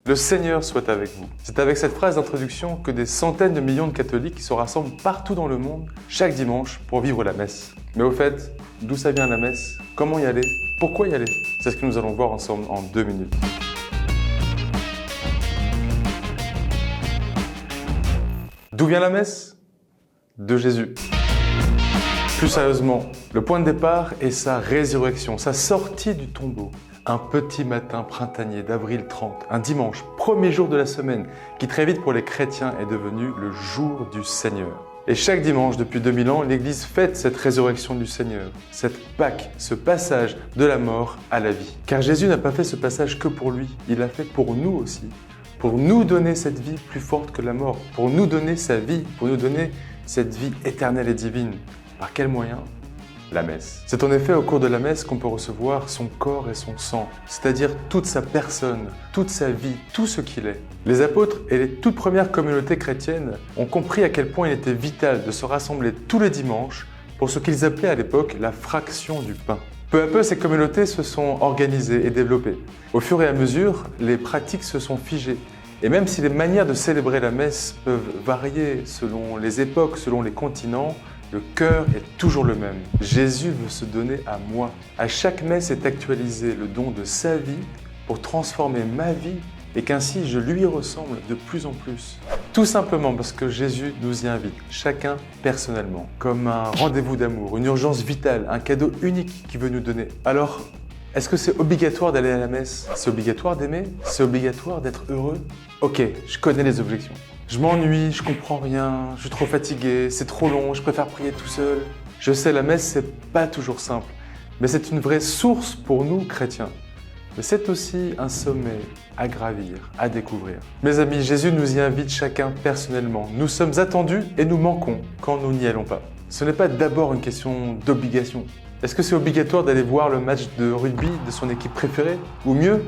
Le Seigneur soit avec vous. C'est avec cette phrase d'introduction que des centaines de millions de catholiques se rassemblent partout dans le monde chaque dimanche pour vivre la messe. Mais au fait, d'où ça vient la messe? Comment y aller? Pourquoi y aller? C'est ce que nous allons voir ensemble en 2 minutes. D'où vient la messe? De Jésus. Plus sérieusement, le point de départ est sa résurrection, sa sortie du tombeau. Un petit matin printanier d'avril 30, un dimanche, premier jour de la semaine, qui très vite pour les chrétiens est devenu le jour du Seigneur. Et chaque dimanche, depuis 2000 ans, l'Église fête cette résurrection du Seigneur, cette Pâque, ce passage de la mort à la vie. Car Jésus n'a pas fait ce passage que pour lui, il l'a fait pour nous aussi, pour nous donner cette vie plus forte que la mort, pour nous donner sa vie, pour nous donner cette vie éternelle et divine. Par quel moyen? La messe. C'est en effet au cours de la messe qu'on peut recevoir son corps et son sang, c'est-à-dire toute sa personne, toute sa vie, tout ce qu'il est. Les apôtres et les toutes premières communautés chrétiennes ont compris à quel point il était vital de se rassembler tous les dimanches pour ce qu'ils appelaient à l'époque la fraction du pain. Peu à peu, ces communautés se sont organisées et développées. Au fur et à mesure, les pratiques se sont figées. Et même si les manières de célébrer la messe peuvent varier selon les époques, selon les continents, le cœur est toujours le même. Jésus veut se donner à moi. À chaque messe est actualisé le don de sa vie pour transformer ma vie et qu'ainsi je lui ressemble de plus en plus. Tout simplement parce que Jésus nous y invite, chacun personnellement, comme un rendez-vous d'amour, une urgence vitale, un cadeau unique qu'il veut nous donner. Alors, est-ce que c'est obligatoire d'aller à la messe? C'est obligatoire d'aimer? C'est obligatoire d'être heureux? Ok, je connais les objections. Je m'ennuie, je comprends rien, je suis trop fatigué, c'est trop long, je préfère prier tout seul. Je sais, la messe, c'est pas toujours simple, mais c'est une vraie source pour nous, chrétiens. Mais c'est aussi un sommet à gravir, à découvrir. Mes amis, Jésus nous y invite chacun personnellement. Nous sommes attendus et nous manquons quand nous n'y allons pas. Ce n'est pas d'abord une question d'obligation. Est-ce que c'est obligatoire d'aller voir le match de rugby de son équipe préférée? Ou mieux,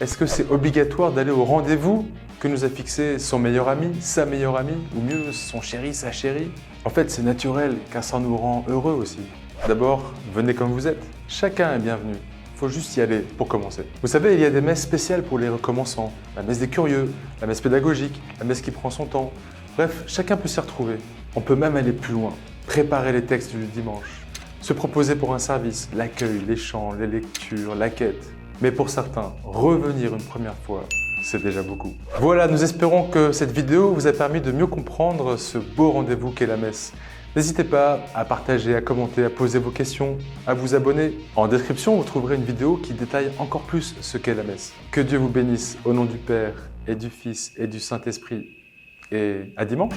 est-ce que c'est obligatoire d'aller au rendez-vous que nous a fixé son meilleur ami, sa meilleure amie, ou mieux son chéri, sa chérie? En fait, c'est naturel, car ça nous rend heureux aussi. D'abord, venez comme vous êtes. Chacun est bienvenu. Il faut juste y aller pour commencer. Vous savez, il y a des messes spéciales pour les recommençants. La messe des curieux, la messe pédagogique, la messe qui prend son temps. Bref, chacun peut s'y retrouver. On peut même aller plus loin, préparer les textes du dimanche, se proposer pour un service, l'accueil, les chants, les lectures, la quête. Mais pour certains, revenir une première fois, c'est déjà beaucoup. Voilà, nous espérons que cette vidéo vous a permis de mieux comprendre ce beau rendez-vous qu'est la messe. N'hésitez pas à partager, à commenter, à poser vos questions, à vous abonner. En description, vous trouverez une vidéo qui détaille encore plus ce qu'est la messe. Que Dieu vous bénisse au nom du Père et du Fils et du Saint-Esprit. Et à dimanche!